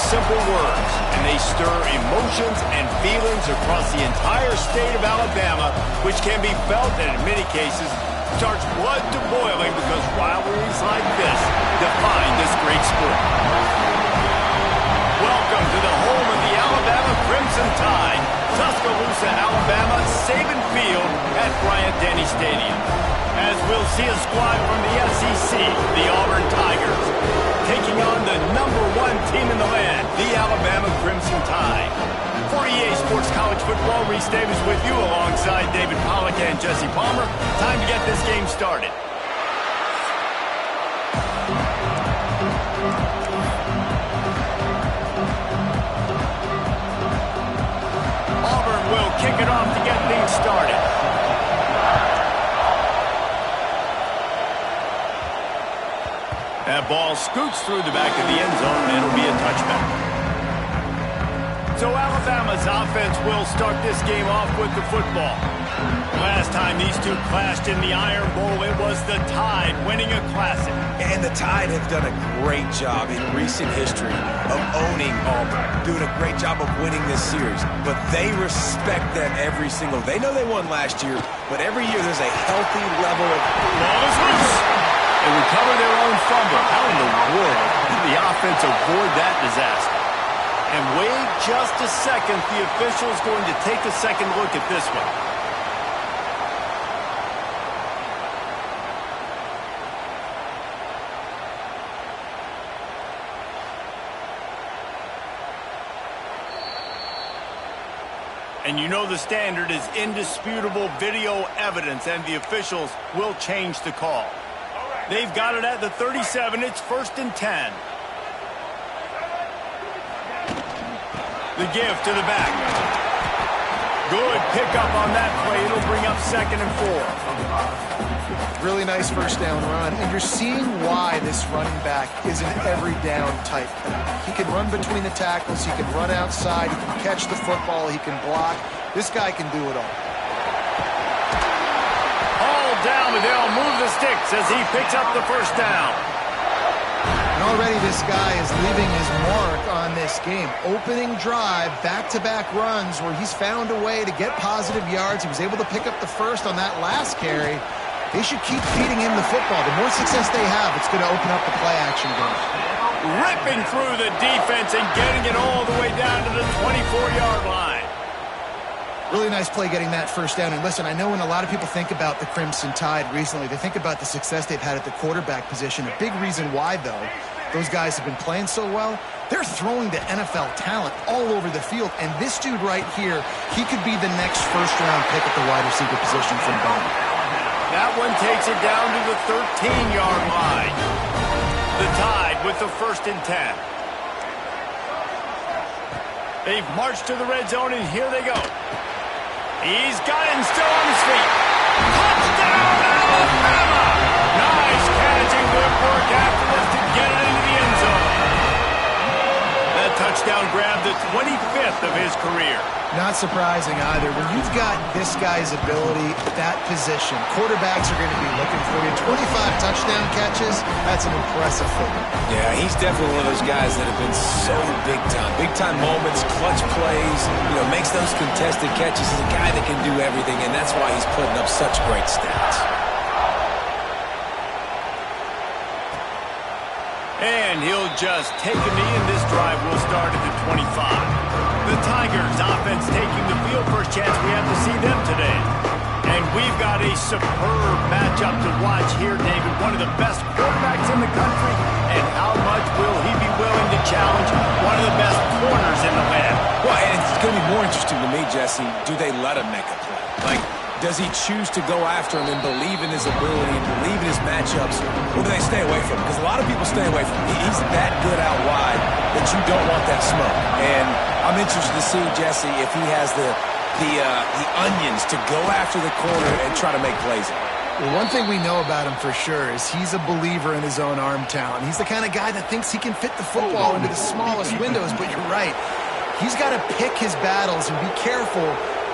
simple words, and they stir emotions and feelings across the entire state of Alabama, which can be felt and in many cases starts blood to boiling because rivalries like this define this great sport. Welcome to the home of the Alabama Crimson Tide, Tuscaloosa, Alabama, Saban Field at Bryant-Denny Stadium. As we'll see a squad from the SEC, the Auburn Tigers, taking on the #1 team in the land, the Alabama Crimson Tide. For EA Sports College Football, Reese Davis with you alongside David Pollack and Jesse Palmer. Time to get this game started. Auburn will kick it off to get things started. That ball scoots through the back of the end zone, and it'll be a touchback. So Alabama's offense will start this game off with the football. Last time these two clashed in the Iron Bowl, it was the Tide winning a classic. And the Tide have done a great job in recent history of owning Auburn, doing a great job of winning this series. But they respect them every single. They know they won last year, but every year there's a healthy level of... Ball is loose. They recover their own fumble. How in the world did the offense avoid that disaster? And wait just a second. The official's going to take a second look at this one. And you know the standard is indisputable video evidence, and the officials will change the call. They've got it at the 37. It's 1st and 10. The give to the back. Good pickup on that play. It'll bring up 2nd and 4. Really nice first down run, and you're seeing why this running back is an every down type back. He can run between the tackles, he can run outside, he can catch the football, he can block. This guy can do it all. All down, but they'll move the sticks as he picks up the first down. And already this guy is leaving his mark on this game. Opening drive, back-to-back runs where he's found a way to get positive yards. He was able to pick up the first on that last carry. They should keep feeding him the football. The more success they have, it's going to open up the play-action game. Ripping through the defense and getting it all the way down to the 24-yard line. Really nice play getting that first down. And listen, I know when a lot of people think about the Crimson Tide recently, they think about the success they've had at the quarterback position. A big reason why, though, those guys have been playing so well, they're throwing the NFL talent all over the field. And this dude right here, he could be the next first-round pick at the wide receiver position from Bowman. That one takes it down to the 13-yard line. The Tide with the 1st and 10. They've marched to the red zone, and here they go. He's got it and still on his feet. Touchdown, Alabama! Nice catch and good work after this to get it into the end zone. That touchdown grabbed the 25th of his career. Not surprising either. When you've got this guy's ability at that position, quarterbacks are going to be looking for you. 25 touchdown catches, that's an impressive figure. Yeah, he's definitely one of those guys that have been so big time. Big time moments, clutch plays, makes those contested catches. He's a guy that can do everything, and that's why he's putting up such great stats. And he'll just take a knee, and this drive will start at the 25. The Tigers offense taking the field. First chance we have to see them today. And we've got a superb matchup to watch here, David. One of the best quarterbacks in the country. And how much will he be willing to challenge one of the best corners in the land? Well, and it's going to be more interesting to me, Jesse, do they let him make a play? Like, does he choose to go after him and believe in his ability and believe in his matchups, or do they stay away from him? Because a lot of people stay away from him. He's that good out wide that you don't want that smoke. And I'm interested to see, Jesse, if he has the onions to go after the corner and try to make plays in it. Well, one thing we know about him for sure is he's a believer in his own arm talent. He's the kind of guy that thinks he can fit the football into the smallest windows, but you're right. He's got to pick his battles and be careful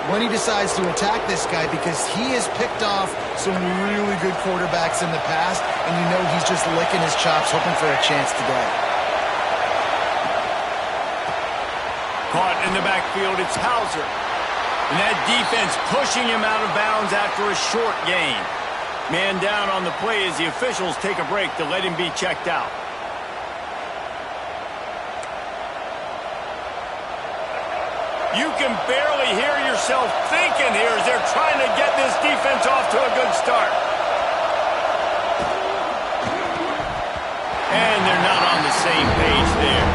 when he decides to attack this guy, because he has picked off some really good quarterbacks in the past, and you know he's just licking his chops, hoping for a chance today. Caught in the backfield, it's Hauser. And that defense pushing him out of bounds after a short gain. Man down on the play as the officials take a break to let him be checked out. You can barely hear yourself thinking here as they're trying to get this defense off to a good start. And they're not on the same page there.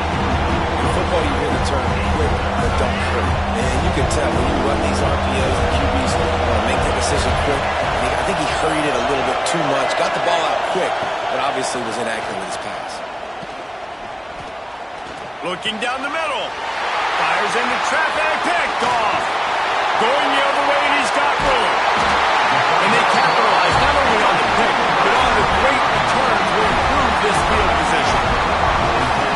In football, you hear the term quick, but don't hurry. And you can tell when you run these RPOs, the QBs want to make the decision quick. I think he hurried it a little bit too much, got the ball out quick, but obviously was inaccurate with his pass. Looking down the middle. Fires into traffic, picked off. Going the other way, and he's got room. And they capitalize not only on the pick, but on the great return to improve this field position.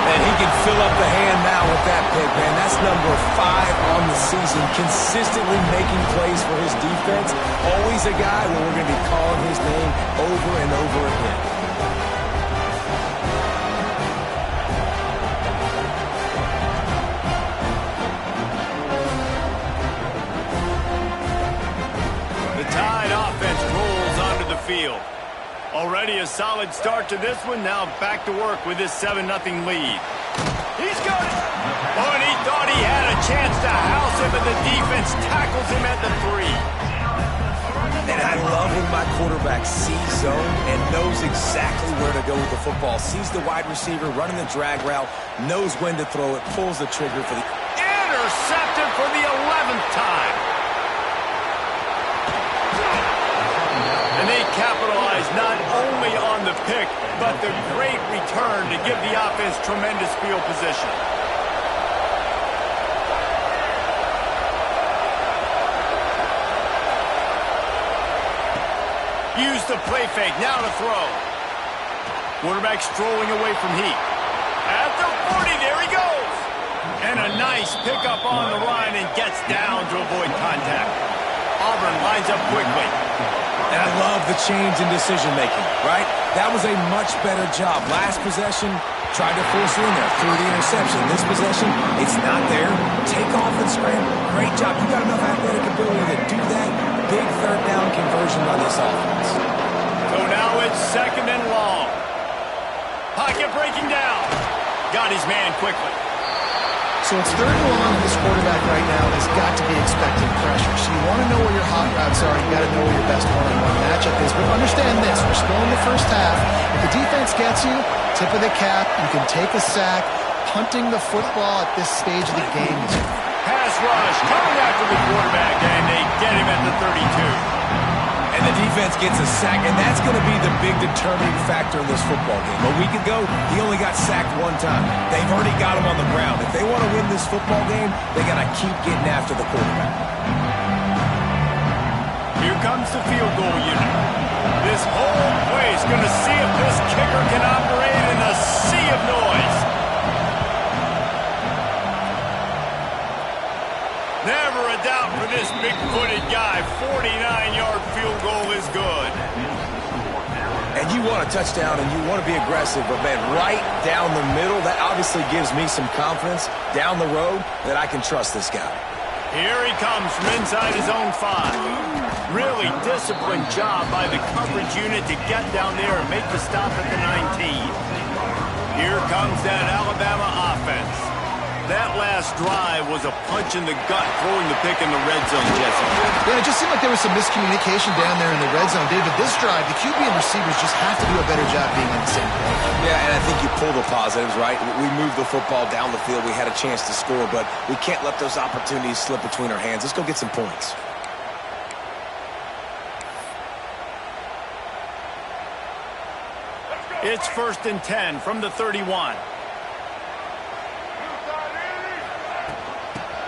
And he can fill up the hand now with that pick, man. That's number 5 on the season, consistently making plays for his defense. Always a guy where we're going to be calling his name over and over again. Field. Already a solid start to this one. Now back to work with this 7-0 lead. He's got it. Oh, and he thought he had a chance to house him, but the defense tackles him at the 3. And I love when my quarterback sees zone and knows exactly where to go with the football. Sees the wide receiver running the drag route, knows when to throw it, pulls the trigger for the... Intercepted for the 11th time. And they capitalize not only on the pick, but the great return to give the offense tremendous field position. Use the play fake, now to throw. Quarterback strolling away from heat. At the 40, there he goes. And a nice pickup on the line and gets down to avoid contact. Auburn lines up quickly. And I love the change in decision-making, right? That was a much better job. Last possession, tried to force it in there through the interception. This possession, it's not there. Take off and scramble. Great job. You got enough athletic ability to do that. Big third down conversion on this offense. So now it's 2nd and long. Pocket breaking down. Got his man quickly. So it's 3rd and long, and this quarterback right now has got to be expecting pressure. So you want to know where your hot routes are. You got to know where your best one-on-one matchup is. But understand this: we're still in the first half. If the defense gets you, tip of the cap, you can take a sack. Punting the football at this stage of the game is... Pass rush coming after the quarterback, and they get him at the 32. And the defense gets a sack, and that's going to be the big determining factor in this football game. A week ago, he only got sacked 1 time. They've already got him on the ground. If they want to win this football game, they got to keep getting after the quarterback. Here comes the field goal unit. This whole place going to see if this kicker can operate in a sea of noise. Never a doubt for this big-footed guy. 49-yard field goal is good. And you want a touchdown and you want to be aggressive, but man, right down the middle, that obviously gives me some confidence down the road that I can trust this guy. Here he comes from inside his own 5. Really disciplined job by the coverage unit to get down there and make the stop at the 19. Here comes that Alabama offense. That last drive was a punch in the gut, throwing the pick in the red zone, Jesse. Yeah, it just seemed like there was some miscommunication down there in the red zone. David, this drive, the QB and receivers just have to do a better job being on the same page. Yeah, and I think you pull the positives, right? We moved the football down the field. We had a chance to score, but we can't let those opportunities slip between our hands. Let's go get some points. It's 1st and 10 from the 31.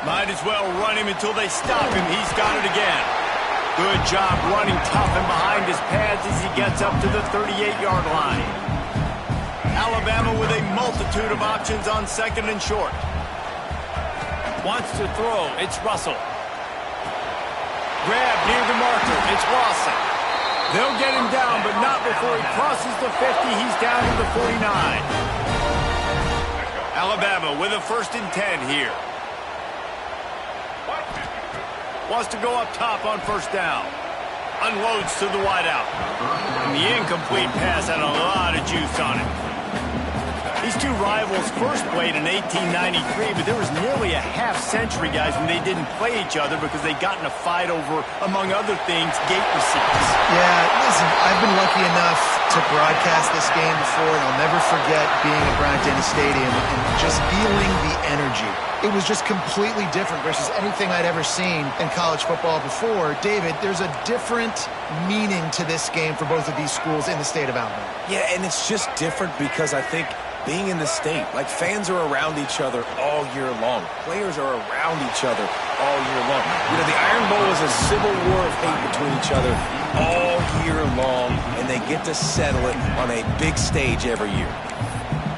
Might as well run him until they stop him. He's got it again. Good job running tough and behind his pads as he gets up to the 38-yard line. Alabama with a multitude of options on 2nd and short. Wants to throw. It's Russell. Grab near the marker. It's Lawson. They'll get him down, but not before he crosses the 50. He's down to the 49. Alabama with a 1st and 10 here. Wants to go up top on first down. Unloads to the wideout. And the incomplete pass had a lot of juice on it. These two rivals first played in 1893, but there was nearly a half-century, guys, when they didn't play each other because they got in a fight over, among other things, gate receipts. Yeah, listen, I've been lucky enough to broadcast this game before, and I'll never forget being at Bryant-Denny Stadium and just feeling the energy. It was just completely different versus anything I'd ever seen in college football before. David, there's a different meaning to this game for both of these schools in the state of Alabama. Yeah, and it's just different because I think being in the state, like fans are around each other all year long. Players are around each other all year long. You know, the Iron Bowl is a civil war of hate between each other all year long, and they get to settle it on a big stage every year.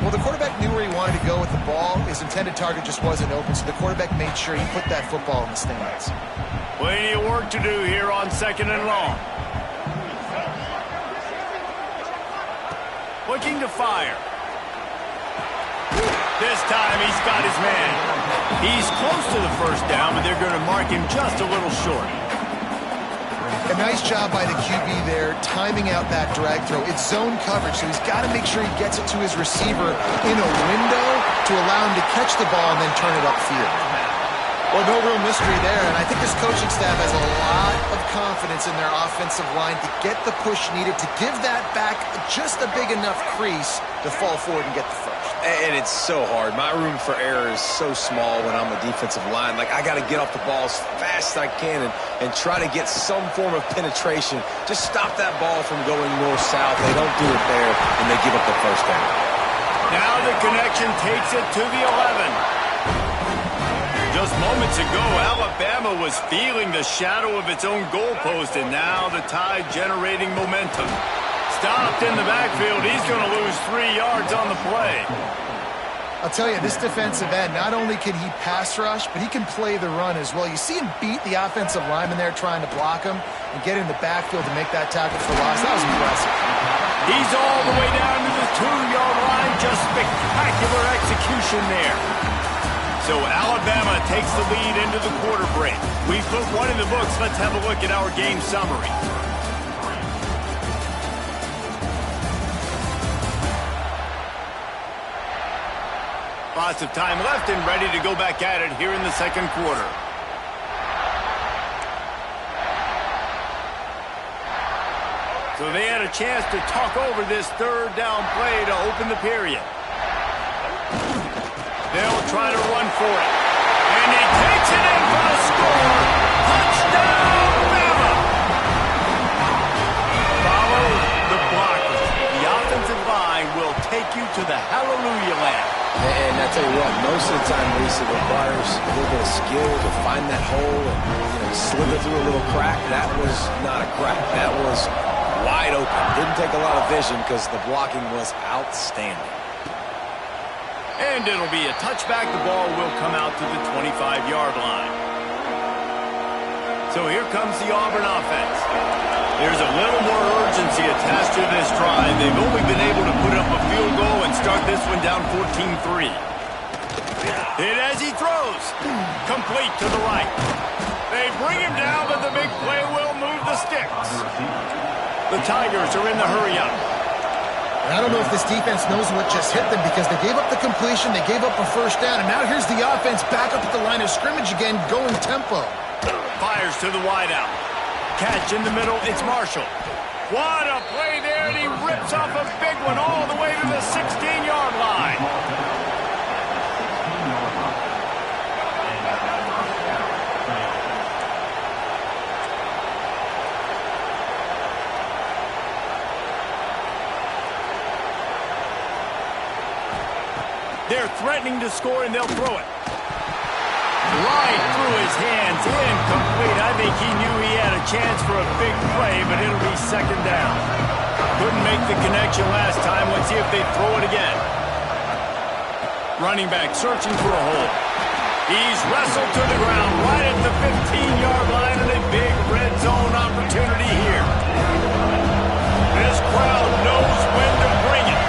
Well, the quarterback knew where he wanted to go with the ball. His intended target just wasn't open, so the quarterback made sure he put that football in the stands. Plenty of work to do here on 2nd and long. Looking to fire. This time he's got his man. He's close to the first down, but they're going to mark him just a little short. A nice job by the QB there, timing out that drag throw. It's zone coverage, so he's got to make sure he gets it to his receiver in a window to allow him to catch the ball and then turn it upfield. Well, no real mystery there, and I think this coaching staff has a lot of confidence in their offensive line to get the push needed to give that back just a big enough crease to fall forward and get the first. And it's so hard. My room for error is so small when I'm a defensive line. Like, I got to get off the ball as fast as I can and try to get some form of penetration. Just stop that ball from going north-south. They don't do it there, and they give up the first down. Now the connection takes it to the 11. Just moments ago, Alabama was feeling the shadow of its own goalpost, and now the Tide generating momentum. Stopped in the backfield. He's going to lose 3 yards on the play. I'll tell you, this defensive end, not only can he pass rush, but he can play the run as well. You see him beat the offensive lineman there trying to block him and get in the backfield to make that tackle for loss. That was impressive. He's all the way down to the 2-yard line. Just spectacular execution there. So Alabama takes the lead into the quarter break. We put one in the books. Let's have a look at our game summary. Lots of time left and ready to go back at it here in the second quarter. So they had a chance to talk over this third down play to open the period. They'll try to run for it. And he takes it in for the score. Touchdown, Bama! Follow the blockers. The offensive line will take you to the hallelujah land. And I tell you what, most of the time, Lisa, requires a little bit of skill to find that hole and slip it through a little crack. That was not a crack. That was wide open. Didn't take a lot of vision because the blocking was outstanding. And it'll be a touchback. The ball will come out to the 25-yard line. So here comes the Auburn offense. There's a little more urgency attached to this drive. They've only been able to put up a field goal and start this one down 14-3. Hit as he throws. Complete to the right. They bring him down, but the big play will move the sticks. The Tigers are in the hurry-up. I don't know if this defense knows what just hit them because they gave up the completion, they gave up a first down, and now here's the offense back up at the line of scrimmage again, going tempo. Fires to the wideout. Catch in the middle, it's Marshall. What a play there, and he rips off a big one all the way to the 16-yard line. They're threatening to score, and they'll throw it. Right through his hands, incomplete. I think he knew he had a chance for a big play, but it'll be second down. Couldn't make the connection last time. Let's see if they throw it again. Running back searching for a hole. He's wrestled to the ground right at the 15-yard line, and a big red zone opportunity here. This crowd knows when to bring it.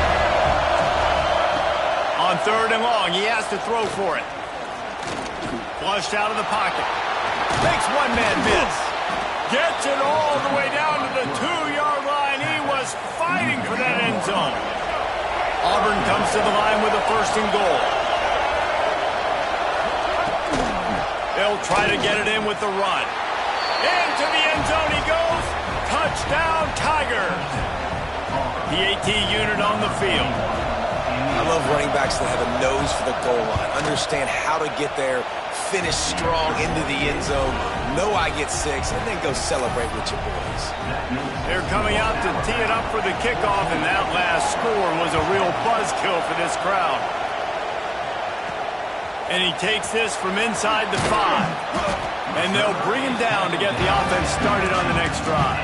On third and long, he has to throw for it. Flushed out of the pocket. Makes one man bad miss. Gets it all the way down to the 2-yard line. He was fighting for that end zone. Auburn comes to the line with a 1st and goal. They'll try to get it in with the run. Into the end zone he goes. Touchdown, Tigers. The AT unit on the field. I love running backs that have a nose for the goal line. Understand how to get there, finish strong into the end zone, know I get 6, and then go celebrate with your boys. They're coming out to tee it up for the kickoff, and that last score was a real buzzkill for this crowd. And he takes this from inside the 5. And they'll bring him down to get the offense started on the next drive.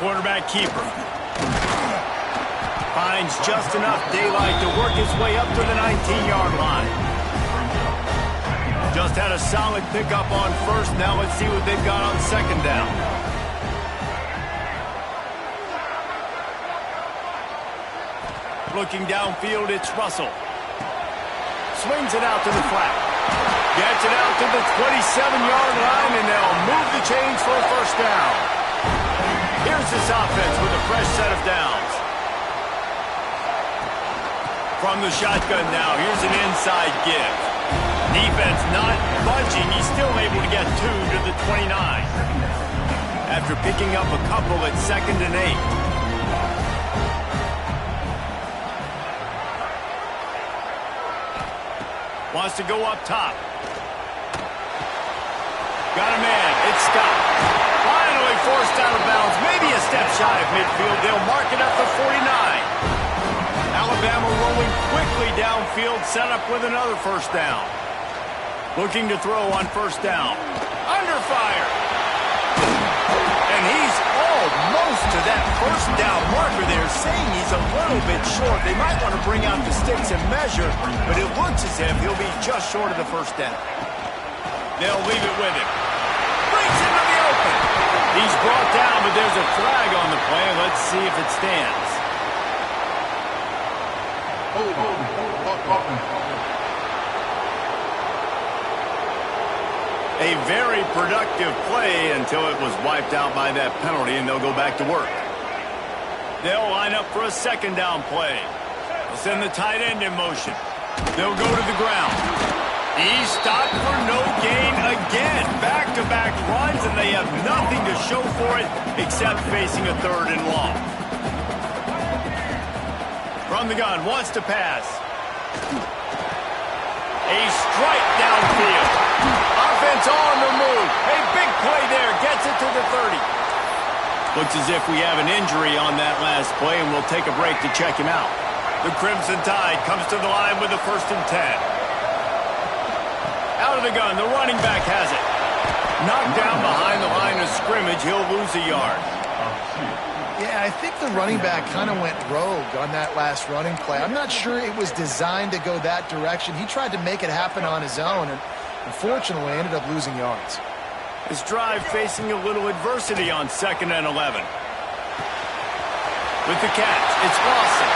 Quarterback keeper. Finds just enough daylight to work his way up to the 19-yard line. Just had a solid pickup on 1st. Now let's see what they've got on 2nd down. Looking downfield, it's Russell. Swings it out to the flat. Gets it out to the 27-yard line, and they'll move the chains for a 1st down. Here's this offense with a fresh set of downs. From the shotgun now, here's an inside give. Defense not budging. He's still able to get 2 to the 29. After picking up a couple at 2nd and 8. Wants to go up top. Got a man. It's stopped. Finally forced out of bounds. Maybe a step shy of midfield. They'll mark it at the 49. Alabama rolling quickly downfield. Set up with another 1st down. Looking to throw on 1st down. Under fire. And he's almost to that 1st down marker there, saying he's a little bit short. They might want to bring out the sticks and measure, but it looks as if he'll be just short of the 1st down. They'll leave it with him. Breaks into the open. He's brought down, but there's a flag on the play. Let's see if it stands. A very productive play until it was wiped out by that penalty, and they'll go back to work. They'll line up for a 2nd down play. They'll send the tight end in motion. They'll go to the ground. He's stopped for no gain again. Back-to-back runs, and they have nothing to show for it except facing a 3rd and long. From the gun, wants to pass. A strike downfield. Offense on the move. A big play there. Gets it to the 30. Looks as if we have an injury on that last play, and we'll take a break to check him out. The Crimson Tide comes to the line with a 1st and 10. Out of the gun. The running back has it. Knocked down behind the line of scrimmage. He'll lose a yard. Yeah, I think the running back kind of went rogue on that last running play. I'm not sure it was designed to go that direction. He tried to make it happen on his own, and unfortunately ended up losing yards. His drive facing a little adversity on 2nd and 11. With the catch, it's Lawson.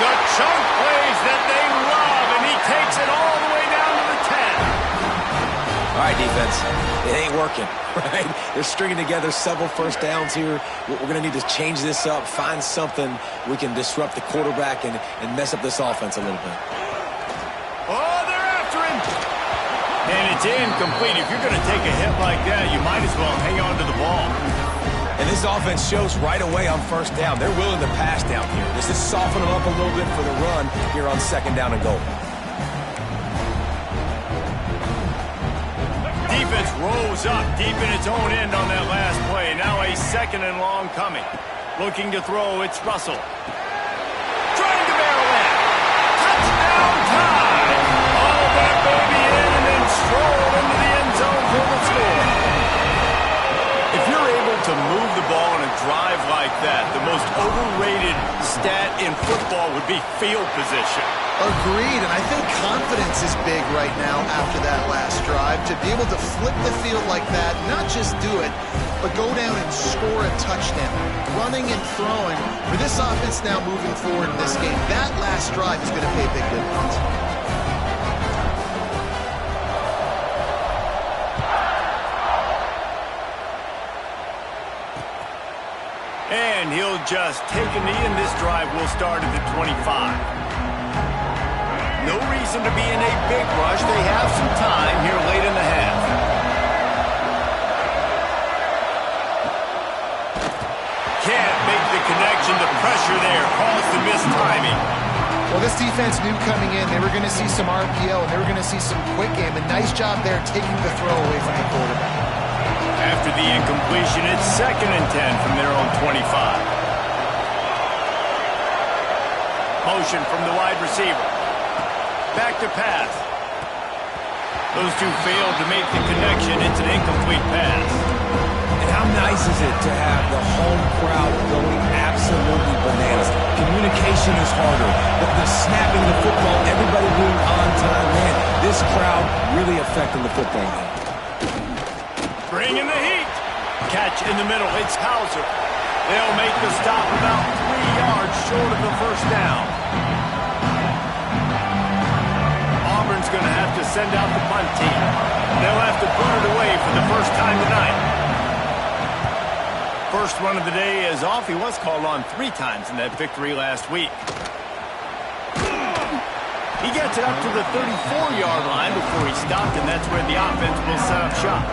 The chunk plays that they love, and he takes it all the way down to the 10. All right, defense. It ain't working, right? They're stringing together several 1st downs here. We're going to need to change this up, find something we can disrupt the quarterback and mess up this offense a little bit. Oh, they're after him. And it's incomplete. If you're going to take a hit like that, you might as well hang on to the ball. And this offense shows right away on 1st down. They're willing to pass down here. This is softening them up a little bit for the run here on 2nd down and goal. Defense rolls up deep in its own end on that last play. Now a 2nd and long coming. Looking to throw, it's Russell. Trying to barrel in. Touchdown time. All that baby in and then stroll into the end zone for the score. If you're able to move the ball on a drive like that, the most overrated stat in football would be field position. Agreed, and I think confidence is big right now after that last drive. To be able to flip the field like that, not just do it, but go down and score a touchdown. Running and throwing, for this offense now moving forward in this game, that last drive is going to pay big dividends. And he'll just take a knee, and this drive will start at the 25. No reason to be in a big rush. They have some time here late in the half. Can't make the connection. The pressure there caused the missed timing. Well, this defense knew coming in they were going to see some RPO, and they were going to see some quick game. A nice job there taking the throw away from the quarterback. After the incompletion, it's 2nd and 10 from their own 25. Motion from the wide receiver. Back to pass. Those two failed to make the connection. It's an incomplete pass. And how nice is it to have the home crowd going absolutely bananas? Communication is harder. The snapping the football, everybody being on time. Man, this crowd really affecting the football game. Bringing the heat. Catch in the middle. It's Hauser. They'll make the stop about 3 yards short of the first down. Auburn's going to have to send out the punt team. They'll have to put it away for the first time tonight. First one of the day is off. He was called on 3 times in that victory last week. He gets it up to the 34-yard line before he stopped, and that's where the offense will set up shop.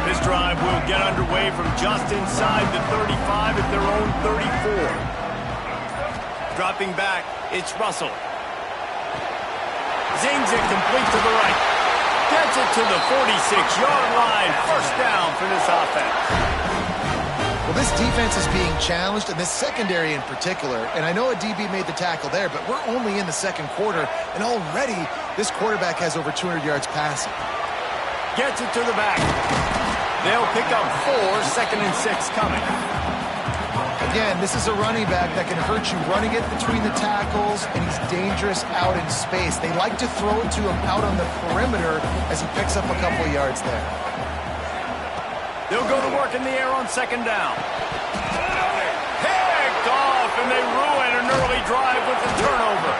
This drive will get underway from just inside the 35 at their own 34. Dropping back, it's Russell. Zings it complete to the right. Gets it to the 46-yard line. First down for this offense. Well, this defense is being challenged, and this secondary in particular. And I know a DB made the tackle there, but we're only in the second quarter, and already this quarterback has over 200 yards passing. Gets it to the back. They'll pick up 4, 2nd and 6 coming. Again, this is a running back that can hurt you running it between the tackles, and he's dangerous out in space. They like to throw it to him out on the perimeter as he picks up a couple of yards there. They'll go to work in the air on 2nd down. Picked off, and they ruin an early drive with the turnover.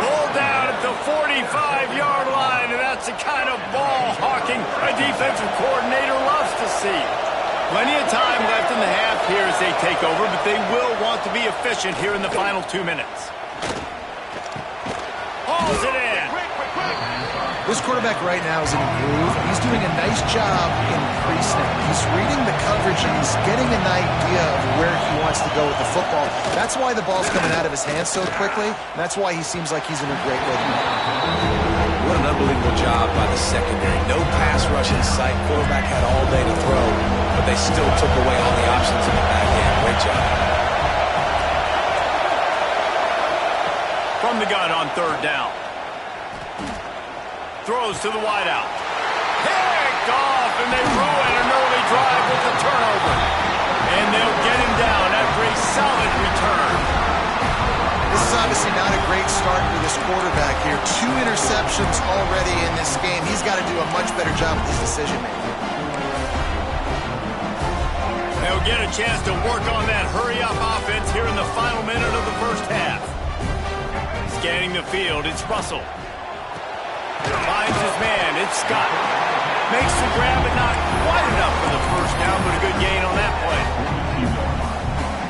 Pulled down at the 45-yard line, and that's the kind of ball hawking a defensive coordinator loves to see. Plenty of time left in the half here as they take over, but they will want to be efficient here in the final 2 minutes. Hauls it in. This quarterback right now is in a groove. He's doing a nice job in pre-snap. He's reading the coverage, and he's getting an idea of where he wants to go with the football. That's why the ball's coming out of his hands so quickly, and that's why he seems like he's in a great rhythm. What an unbelievable job by the secondary. No pass rush in sight. Quarterback had all day to throw, but they still took away all the options in the back end. Great job. From the gun on 3rd down. Throws to the wideout. Picked off, and they ruin an early drive with the turnover. And they'll get him down after a solid return. This is obviously not a great start for this quarterback here. 2 interceptions already in this game. He's got to do a much better job with his decision-making. They'll get a chance to work on that hurry-up offense here in the final minute of the first half. Scanning the field, it's Russell. Finds his man, it's Scott. Makes the grab, but not quite enough for the first down, but a good gain on that play.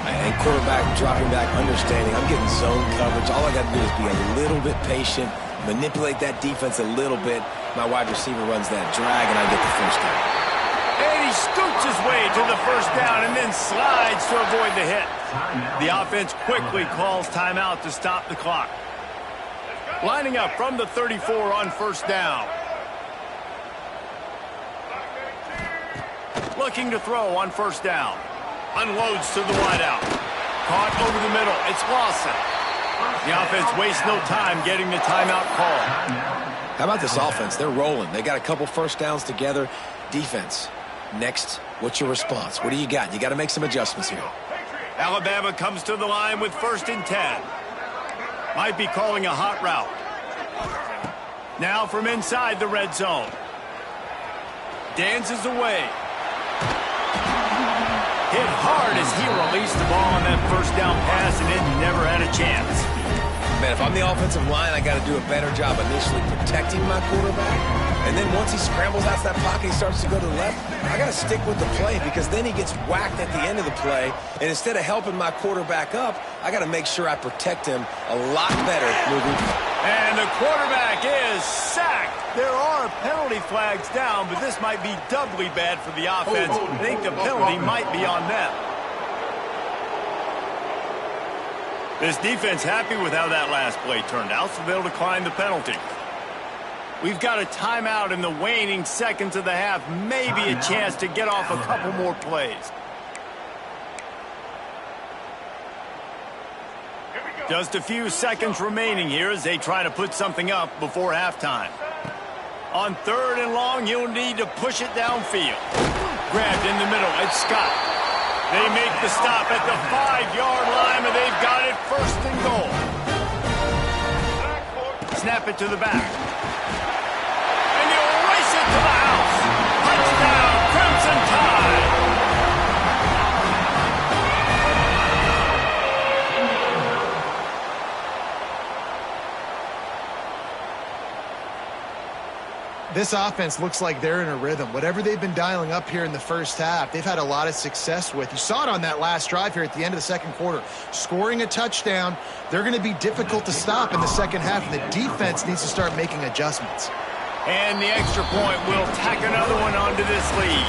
And quarterback dropping back, understanding I'm getting zone coverage. All I got to do is be a little bit patient, manipulate that defense a little bit. My wide receiver runs that drag, and I get the first down. And he scoots his way to the first down and then slides to avoid the hit. The offense quickly calls timeout to stop the clock. Lining up from the 34 on 1st down. Looking to throw on 1st down. Unloads to the wideout. Caught over the middle. It's Lawson. The offense wastes no time getting the timeout call. How about this offense? They're rolling. They got a couple first downs together. Defense. Next, what's your response? What do you got? You got to make some adjustments here. Alabama comes to the line with 1st and 10. Might be calling a hot route. Now from inside the red zone. Dances away. Hit hard as he released the ball on that 1st down pass, and it never had a chance. Man, if I'm the offensive line, I got to do a better job initially protecting my quarterback. And then once he scrambles out of that pocket, he starts to go to the left, I got to stick with the play because then he gets whacked at the end of the play. And instead of helping my quarterback up, I got to make sure I protect him a lot better moving forward. And the quarterback is sacked. There are penalty flags down, but this might be doubly bad for the offense. I think the penalty might be on them. This defense happy with how that last play turned out, so they'll decline the penalty. We've got a timeout in the waning seconds of the half. Maybe a chance to get off a couple more plays. Just a few seconds remaining here as they try to put something up before halftime. On 3rd and long, you'll need to push it downfield. Grabbed in the middle, it's Scott. They make the stop at the 5-yard line, and they've got it 1st and goal. Snap it to the back. And they'll race it to the house. Touchdown, Crimson Tide. This offense looks like they're in a rhythm. Whatever they've been dialing up here in the 1st half, they've had a lot of success with. You saw it on that last drive here at the end of the 2nd quarter. Scoring a touchdown, they're going to be difficult to stop in the 2nd half, and the defense needs to start making adjustments. And the extra point will tack another one onto this lead.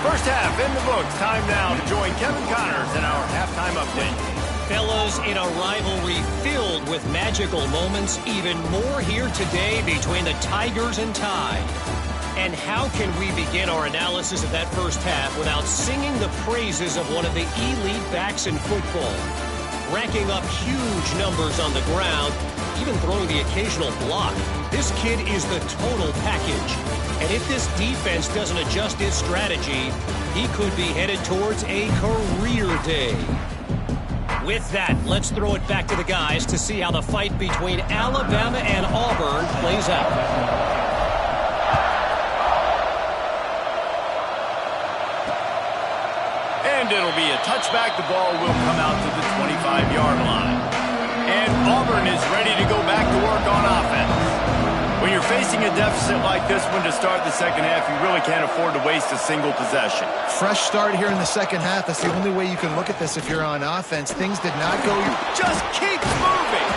1st half in the books. Time now to join Kevin Connors in our halftime update. Fellas, in a rivalry filled with magical moments, even more here today between the Tigers and Tide. And how can we begin our analysis of that 1st half without singing the praises of one of the elite backs in football? Racking up huge numbers on the ground, even throwing the occasional block. This kid is the total package. And if this defense doesn't adjust its strategy, he could be headed towards a career day. With that, let's throw it back to the guys to see how the fight between Alabama and Auburn plays out. And it'll be a touchback. The ball will come out to the 25-yard line. And Auburn is ready to go back to work on offense. When you're facing a deficit like this one to start the 2nd half, you really can't afford to waste a single possession. Fresh start here in the 2nd half. That's the only way you can look at this if you're on offense. Things did not go. Just keeps moving.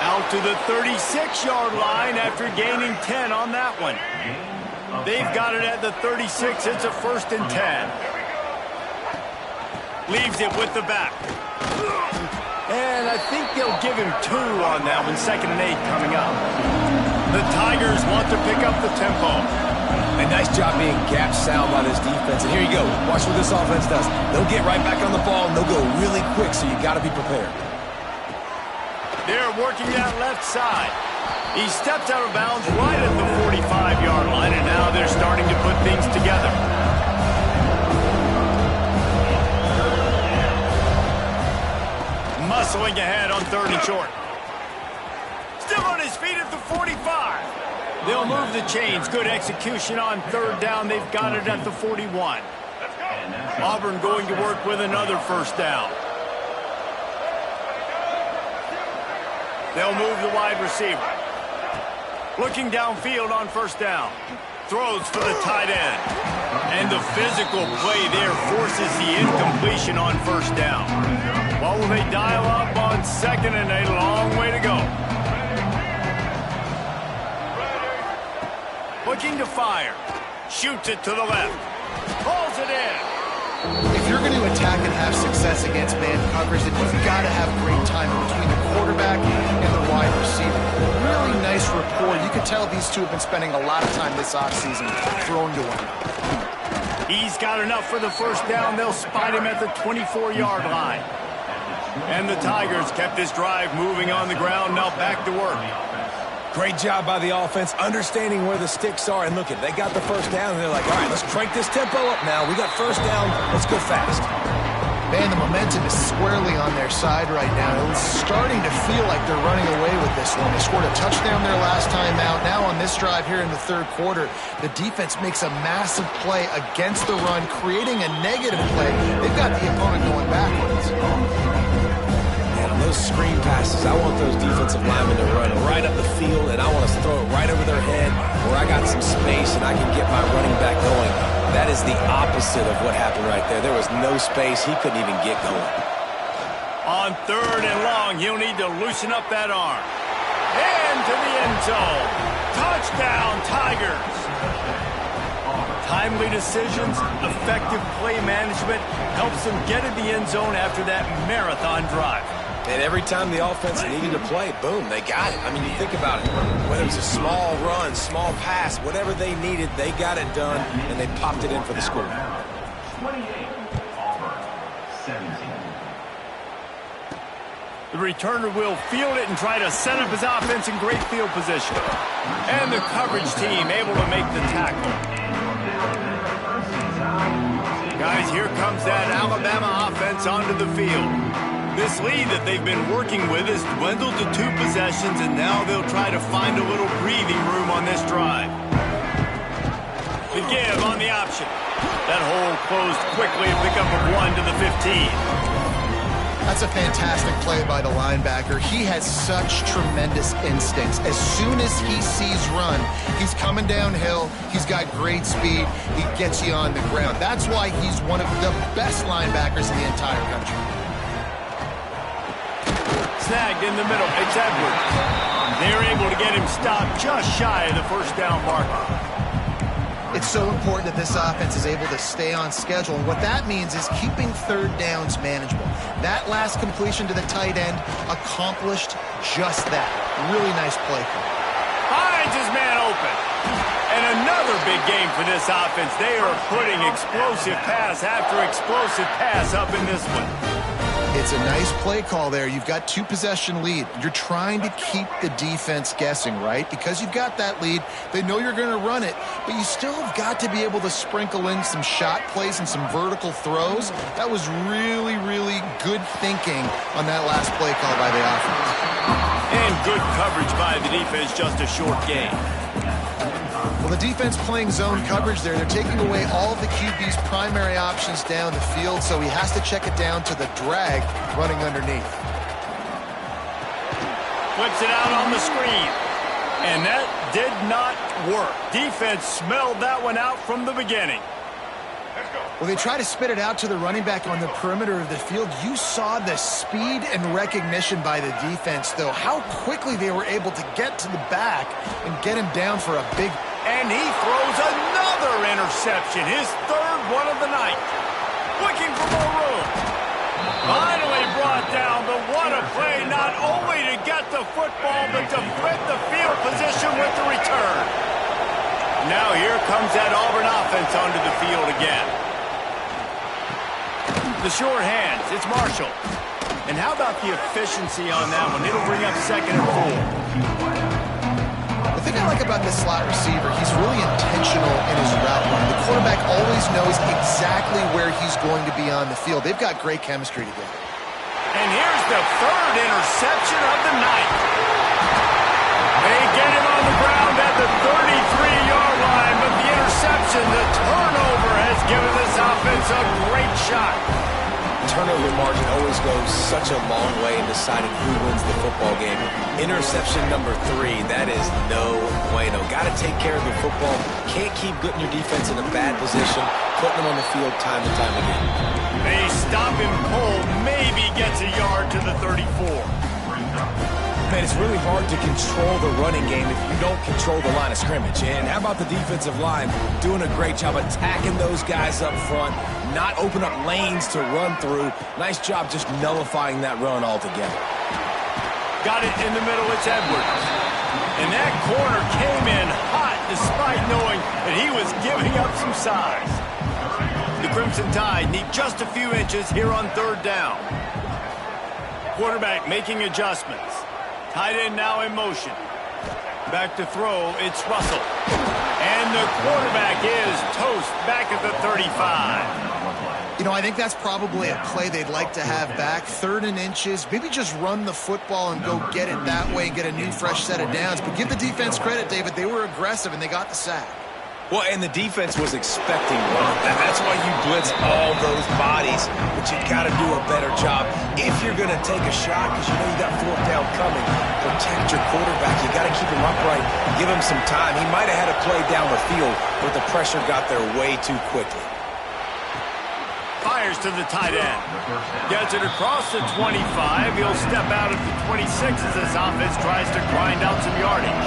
Out to the 36-yard line after gaining 10 on that one. They've got it at the 36. It's a 1st and 10. Leaves it with the back. And I think they'll give him 2 on that one. 2nd and 8 coming up. The Tigers want to pick up the tempo. A nice job being gap sound by this defense. And here you go. Watch what this offense does. They'll get right back on the ball, and they'll go really quick, so you got to be prepared. They're working that left side. He steps out of bounds right at the 45-yard line, and now they're starting to put things together. Muscling ahead on 3rd and short. Still on his feet at the 45. They'll move the chains. Good execution on 3rd down. They've got it at the 41. Auburn going to work with another 1st down. They'll move the wide receiver. Looking downfield on 1st down. Throws for the tight end. And the physical play there forces the incompletion on 1st down. What will they dial up on 2nd and a long way to go? Looking to fire. Shoots it to the left. Pulls it in. If you're going to attack and have success against man coverage, then you've got to have great timing between the quarterback and the wide receiver. Really nice rapport. You can tell these two have been spending a lot of time this offseason throwing to one. He's got enough for the 1st down. They'll spot him at the 24-yard line. And the Tigers kept this drive moving on the ground. Now back to work. Great job by the offense, understanding where the sticks are. And look, they got the first down, and they're like, all right, let's crank this tempo up now. We got first down. Let's go fast. Man, the momentum is squarely on their side right now. It's starting to feel like they're running away with this one. They scored a touchdown their last time out. Now on this drive here in the third quarter, the defense makes a massive play against the run, creating a negative play. They've got the opponent going backwards. Those screen passes, I want those defensive linemen to run right up the field, and I want to throw it right over their head where I got some space and I can get my running back going. That is the opposite of what happened right there. There was no space. He couldn't even get going. On third and long, he'll need to loosen up that arm. Into the end zone. Touchdown, Tigers. Timely decisions, effective play management helps them get in the end zone after that marathon drive. And every time the offense needed to play, boom, they got it. I mean, you think about it. Whether it was a small run, small pass, whatever they needed, they got it done, and they popped it in for the score. 28, Auburn, 17. The returner will field it and try to set up his offense in great field position. And the coverage team able to make the tackle. Guys, here comes that Alabama offense onto the field. This lead that they've been working with has dwindled to 2 possessions, and now they'll try to find a little breathing room on this drive. The give on the option. That hole closed quickly, a pickup of 1 to the 15. That's a fantastic play by the linebacker. He has such tremendous instincts. As soon as he sees run, he's coming downhill. He's got great speed. He gets you on the ground. That's why he's one of the best linebackers in the entire country. Snagged in the middle. It's Edwards. They're able to get him stopped just shy of the first down marker. It's so important that this offense is able to stay on schedule, and what that means is keeping third downs manageable. That last completion to the tight end accomplished just that. Really nice play call. Finds his man open. And another big game for this offense. They are putting explosive pass after explosive pass up in this one. It's a nice play call there. You've got 2-possession lead. You're trying to keep the defense guessing, right? Because you've got that lead, they know you're going to run it, but you still have got to be able to sprinkle in some shot plays and some vertical throws. That was really, really good thinking on that last play call by the offense. And good coverage by the defense, just a short gain. Well, the defense playing zone coverage there. They're taking away all of the QB's primary options down the field, so he has to check it down to the drag running underneath. Flips it out on the screen. And that did not work. Defense smelled that one out from the beginning. Well, they try to spit it out to the running back on the perimeter of the field. You saw the speed and recognition by the defense, though. How quickly they were able to get to the back and get him down for a big... And he throws another interception, his third one of the night. Looking for more room. Finally brought down, but what a play, not only to get the football, but to flip the field position with the return. Now here comes that Auburn offense onto the field again. The short hands, it's Marshall. And how about the efficiency on that one? It'll bring up 2nd and 4. The thing I like about this slot receiver, he's really intentional in his route run. The quarterback always knows exactly where he's going to be on the field. They've got great chemistry together. And here's the 3rd interception of the night. They get him on the ground at the 33-yard line, but the interception, the turnover, has given this offense a great shot. Turnover margin always goes such a long way in deciding who wins the football game. Interception number 3, that is no bueno. Got to take care of the football. Can't keep putting your defense in a bad position, putting them on the field time and time again. They stop him cold, maybe gets a yard to the 34. Man, it's really hard to control the running game if you don't control the line of scrimmage. And how about the defensive line doing a great job attacking those guys up front, not open up lanes to run through. Nice job just nullifying that run altogether. Got it in the middle, it's Edwards. And that corner came in hot despite knowing that he was giving up some size. The Crimson Tide need just a few inches here on 3rd down. Quarterback making adjustments. Tight end now in motion. Back to throw, it's Russell. And the quarterback is toast back at the 35. You know, I think that's probably a play they'd like to have back. 3rd and inches. Maybe just run the football and go get it that way and get a new fresh set of downs. But give the defense credit, David. They were aggressive and they got the sack. Well, and the defense was expecting one. That's why you blitz all those bodies, but you got to do a better job. If you're going to take a shot, because you know you got 4th down coming, protect your quarterback. You got to keep him upright, give him some time. He might have had a play down the field, but the pressure got there way too quickly. Fires to the tight end. Gets it across the 25. He'll step out at the 26 as this offense tries to grind out some yardage.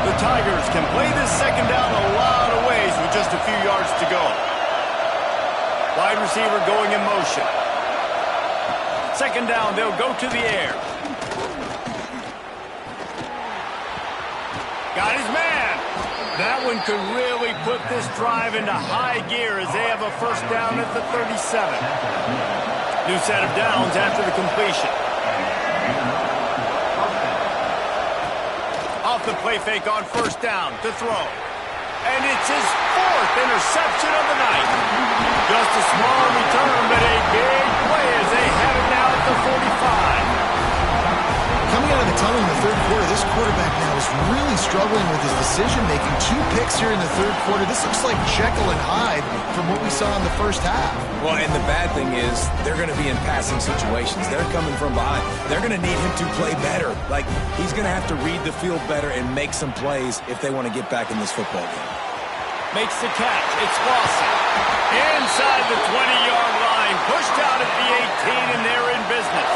The Tigers can play this second down a lot of ways with just a few yards to go. Wide receiver going in motion. Second down, they'll go to the air. Got his man. That one could really put this drive into high gear as they have a first down at the 37. New set of downs after the completion. Off the play fake on first down to throw. And it's his 4th interception of the night. Just a small return, but a big play as they have it now at the 45. Coming out of the tunnel in the 3rd quarter, this quarterback now is really struggling with his decision-making. 2 picks here in the 3rd quarter. This looks like Jekyll and Hyde from what we saw in the first half. Well, and the bad thing is they're going to be in passing situations. They're coming from behind. They're going to need him to play better. Like, he's going to have to read the field better and make some plays if they want to get back in this football game. Makes the catch. It's Lawson. Inside the 20-yard line. Pushed out at the 18, and they're in business.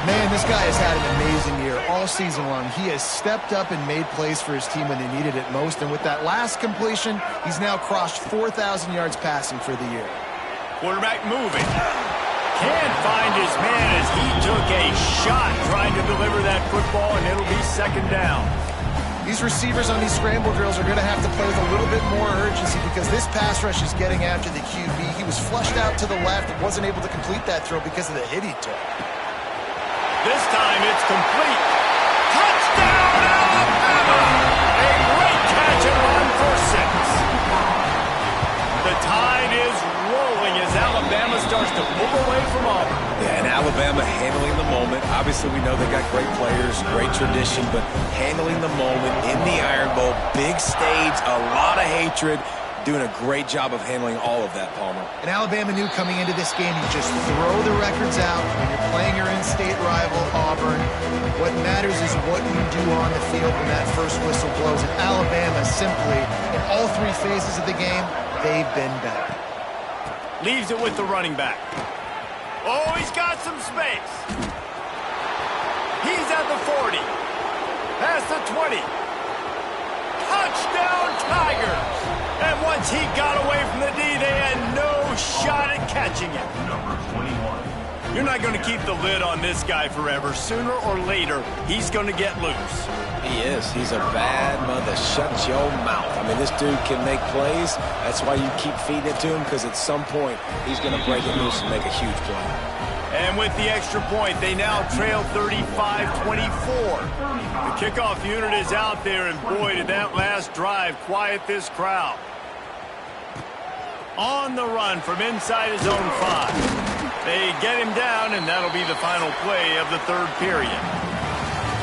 Man, this guy has had an amazing year all season long. He has stepped up and made plays for his team when they needed it most. And with that last completion, he's now crossed 4,000 yards passing for the year. Quarterback moving. Can't find his man as he took a shot trying to deliver that football, and it'll be second down. These receivers on these scramble drills are going to have to play with a little bit more urgency because this pass rush is getting after the QB. He was flushed out to the left and wasn't able to complete that throw because of the hit he took. This time it's complete. Touchdown, Alabama! A great catch and run for 6. The tide is rolling as Alabama starts to pull away from Auburn. Yeah, and Alabama handling the moment. Obviously, we know they got great players, great tradition, but handling the moment in the Iron Bowl, big stage, a lot of hatred, doing a great job of handling all of that, Palmer. And Alabama knew coming into this game, you just throw the records out when you're playing your in-state rival, Auburn. What matters is what you do on the field when that first whistle blows. And Alabama simply, in all 3 phases of the game, they've been better. Leaves it with the running back. Oh, he's got some space. He's at the 40. Past the 20. Touchdown, Tigers! And once he got away from the D, they had no shot at catching him. Number 21. You're not going to keep the lid on this guy forever. Sooner or later, he's going to get loose. He is. He's a bad mother. Shut your mouth. I mean, this dude can make plays. That's why you keep feeding it to him, because at some point, he's going to break it loose and make a huge play. And with the extra point, they now trail 35-24. The kickoff unit is out there, and boy, did that last drive quiet this crowd. On the run from inside his own 5. They get him down, and that'll be the final play of the 3rd period.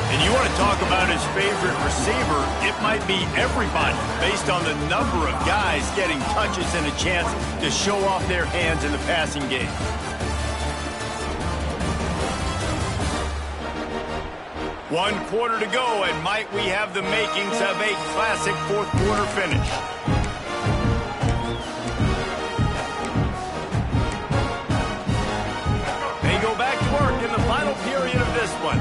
And you want to talk about his favorite receiver, it might be everybody based on the number of guys getting touches and a chance to show off their hands in the passing game. One quarter to go, and might we have the makings of a classic 4th quarter finish. They go back to work in the final period of this one.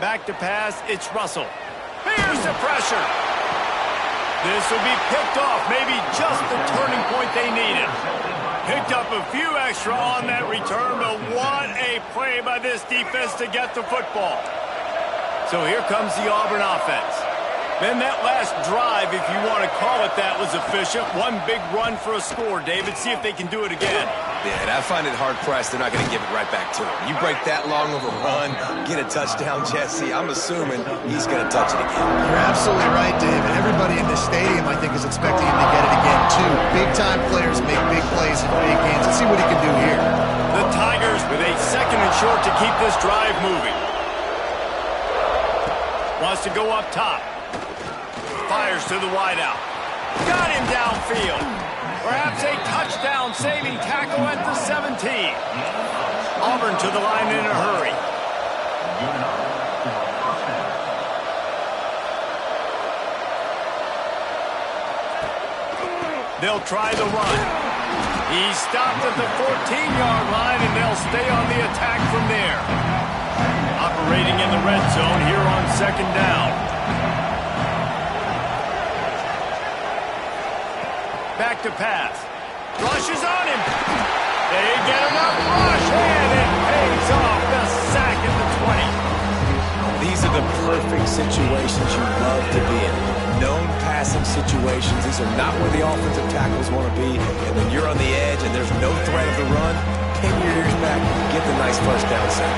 Back to pass, it's Russell. Here's the pressure. This will be picked off, maybe just the turning point they needed. Picked up a few extra on that return, but what a play by this defense to get the football. So here comes the Auburn offense. Man, that last drive, if you want to call it that, was efficient. One big run for a score, David. See if they can do it again. Yeah, and I find it hard-pressed they're not going to give it right back to him. You break that long of a run, get a touchdown, Jesse, I'm assuming he's going to touch it again. You're absolutely right, David. Everybody in this stadium, I think, is expecting him to get it again, too. Big-time players make big plays in big games. Let's see what he can do here. The Tigers with a 2nd and short to keep this drive moving. Wants to go up top. Fires to the wideout. Got him downfield. Perhaps a touchdown-saving tackle at the 17. Auburn to the line in a hurry. They'll try the run. He stopped at the 14-yard line, and they'll stay on the attack from there. Operating in the red zone here on 2nd down. Back to pass. Rushes on him. They get enough rush, and it pays off. The sack at the 20. These are the perfect situations you love to be in. Known passing situations. These are not where the offensive tackles want to be. And when you're on the edge and there's no threat of the run, pin your ears back, get the nice first down sack.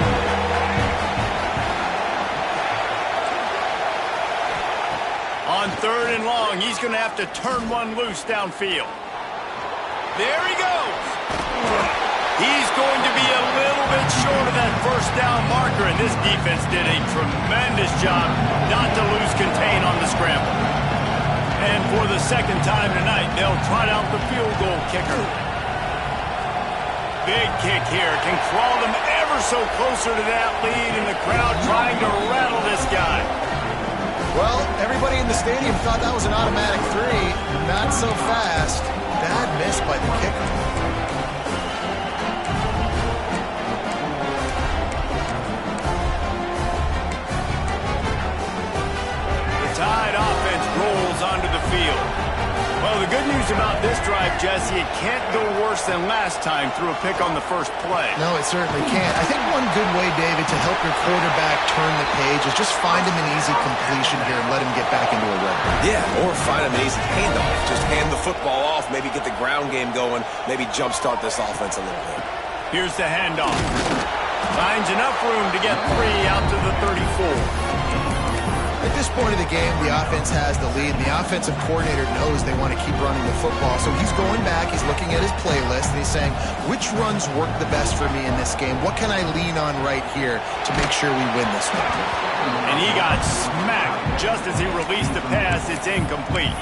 On 3rd and long, he's going to have to turn one loose downfield. There he goes. He's going to be a little bit short of that first down marker, and this defense did a tremendous job not to lose contain on the scramble. And for the 2nd time tonight, they'll trot out the field goal kicker. Big kick here. Can crawl them ever so closer to that lead, and the crowd trying to rattle this guy. Well, everybody in the stadium thought that was an automatic 3. Not so fast. Bad miss by the kicker. The Tide offense rolls onto the field. Well, the good news about this drive, Jesse, it can't go worse than last time through a pick on the first play. No, it certainly can't. I think one good way, David, to help your quarterback turn the page is just find him an easy completion here and let him get back into a rhythm. Yeah, or find him an easy handoff. Just hand the football off, maybe get the ground game going, maybe jumpstart this offense a little bit. Here's the handoff. Finds enough room to get 3 out to the 34. At this point of the game, the offense has the lead, and the offensive coordinator knows they want to keep running the football. So he's going back, he's looking at his playlist, and he's saying, which runs work the best for me in this game? What can I lean on right here to make sure we win this one? And he got smacked just as he released the pass. It's incomplete.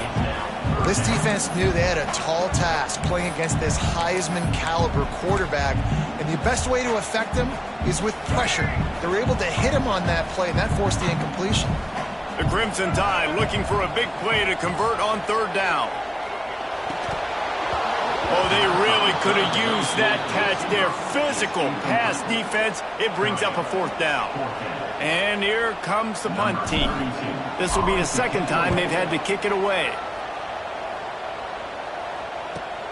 This defense knew they had a tall task playing against this Heisman caliber quarterback, and the best way to affect him is with pressure. They were able to hit him on that play, and that forced the incompletion. The Crimson Tide looking for a big play to convert on 3rd down. Oh, they really could have used that catch there. Physical pass defense. It brings up a 4th down. And here comes the punt team. This will be the 2nd time they've had to kick it away.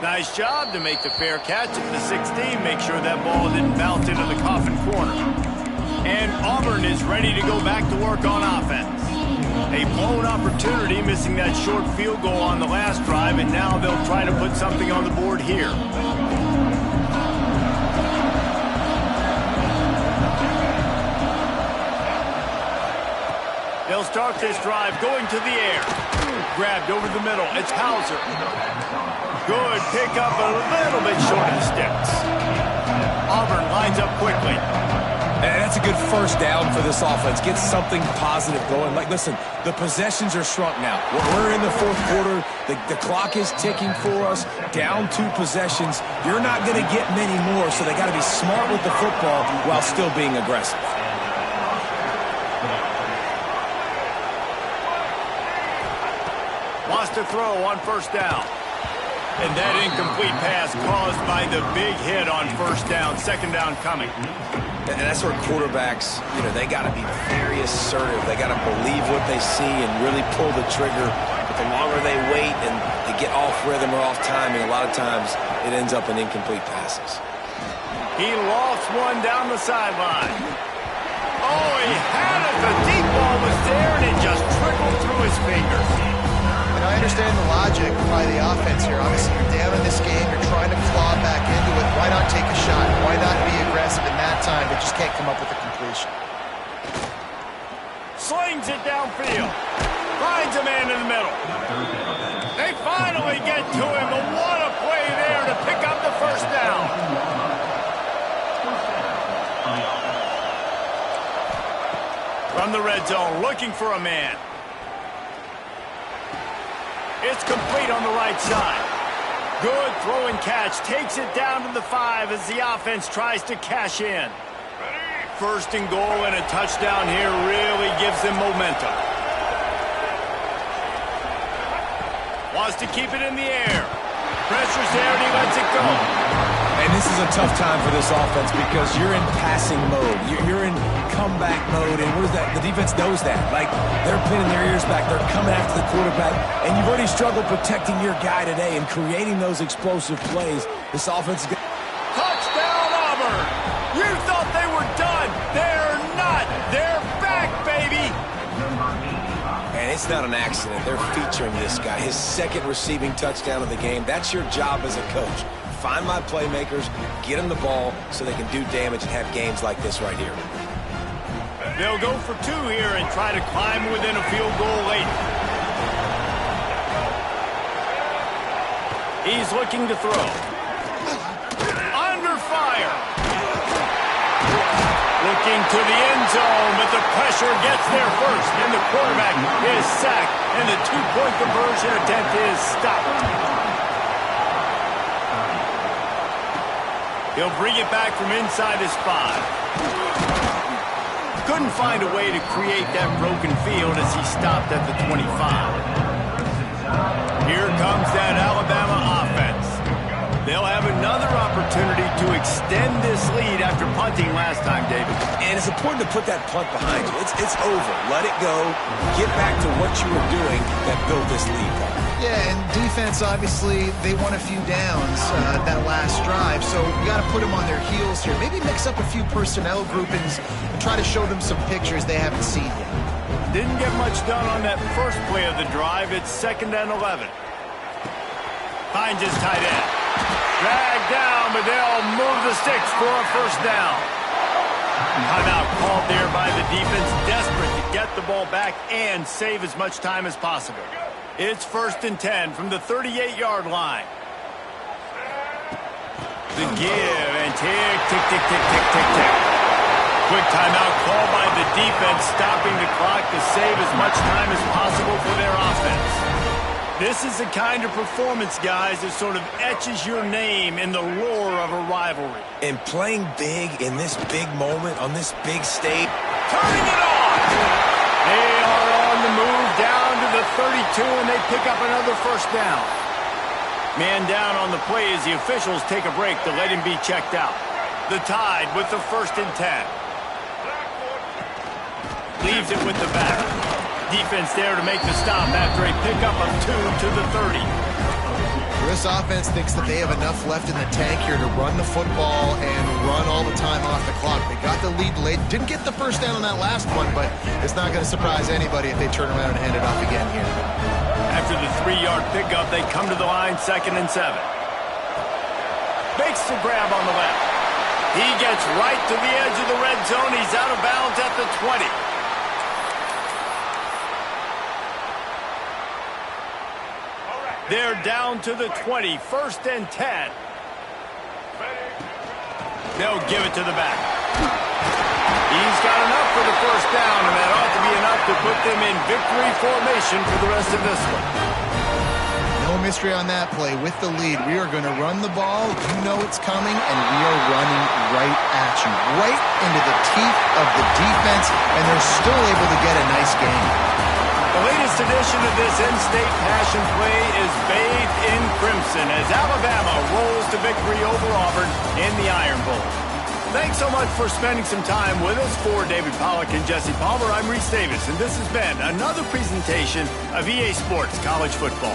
Nice job to make the fair catch at the 16. Make sure that ball didn't bounce into the coffin corner. And Auburn is ready to go back to work on offense. A blown opportunity, missing that short field goal on the last drive, and now they'll try to put something on the board here. They'll start this drive going to the air. Grabbed over the middle. It's Hauser. Good pickup, a little bit short of the sticks. Auburn lines up quickly. And that's a good first down for this offense. Get something positive going. Like, listen, the possessions are shrunk now. We're in the 4th quarter. The clock is ticking for us. Down 2 possessions. You're not going to get many more, so they got to be smart with the football while still being aggressive. Wants to throw on 1st down. And that incomplete pass caused by the big hit on 1st down. 2nd down coming. And that's where quarterbacks, they got to be very assertive. They got to believe what they see and really pull the trigger. But the longer they wait and they get off rhythm or off timing, a lot of times it ends up in incomplete passes. He lofts one down the sideline. Oh, he had it. The deep ball was there, and it just trickled through his fingers. And I understand the logic by the offense here. Obviously, you're down in this game. You're trying to claw back into it. Why not take a shot? Why not be aggressive in that time, but just can't come up with a completion? Slings it downfield. Finds a man in the middle. They finally get to him, but what a play there to pick up the first down. From the red zone, looking for a man. It's complete on the right side. Good throwing catch. Takes it down to the 5 as the offense tries to cash in. First and goal and a touchdown here really gives them momentum. Wants to keep it in the air. Pressure's there and he lets it go. And this is a tough time for this offense because you're in passing mode. You're in comeback mode, and what is that? The defense knows that. Like, they're pinning their ears back. They're coming after the quarterback, and you've already struggled protecting your guy today and creating those explosive plays. This offense is Touchdown, Auburn! You thought they were done. They're not. They're back, baby. And it's not an accident. They're featuring this guy. His second receiving touchdown of the game. That's your job as a coach. Find my playmakers, get them the ball so they can do damage and have games like this right here. They'll go for 2 here and try to climb within a field goal late. He's looking to throw. Under fire. Looking to the end zone, but the pressure gets there first, and the quarterback is sacked, and the 2-point conversion attempt is stopped. He'll bring it back from inside his 5. Couldn't find a way to create that broken field as he stopped at the 25. Here comes that Alabama offense. They'll have another opportunity to extend this lead after punting last time, David. And it's important to put that punt behind you. It's over. Let it go. Get back to what you were doing that built this lead. Yeah, and defense, obviously, they won a few downs that last drive, so you got to put them on their heels here. Maybe mix up a few personnel groupings and try to show them some pictures they haven't seen yet. Didn't get much done on that first play of the drive. It's 2nd and 11. Finds his tight end. Dragged down, but they'll move the sticks for a first down. Timeout called there by the defense, desperate to get the ball back and save as much time as possible. It's 1st and 10 from the 38-yard line. The give and tick, tick, tick, tick, tick, tick, tick. Quick timeout called by the defense, stopping the clock to save as much time as possible for their offense. This is the kind of performance, guys, that sort of etches your name in the lore of a rivalry. And playing big in this big moment, on this big stage. Turning it on! They are on the move down to the 32, and they pick up another first down. Man down on the play as the officials take a break to let him be checked out. The Tide with the 1st and 10. Leaves it with the back. Defense there to make the stop after a pickup of 2 to the 30. This offense thinks that they have enough left in the tank here to run the football and run all the time off the clock. They got the lead late. Didn't get the first down on that last one, but it's not going to surprise anybody if they turn around and hand it off again here. After the 3-yard pickup, they come to the line 2nd and 7. Makes the grab on the left. He gets right to the edge of the red zone. He's out of bounds at the 20. They're down to the 20, 1st and 10. They'll give it to the back. He's got enough for the first down, and that ought to be enough to put them in victory formation for the rest of this one. No mystery on that play. With the lead, we are going to run the ball. You know it's coming, and we are running right at you, right into the teeth of the defense, and they're still able to get a nice game. The latest edition of this in-state passion play is bathed in crimson as Alabama rolls to victory over Auburn in the Iron Bowl. Thanks so much for spending some time with us. For David Pollack and Jesse Palmer, I'm Reese Davis, and this has been another presentation of EA Sports College Football.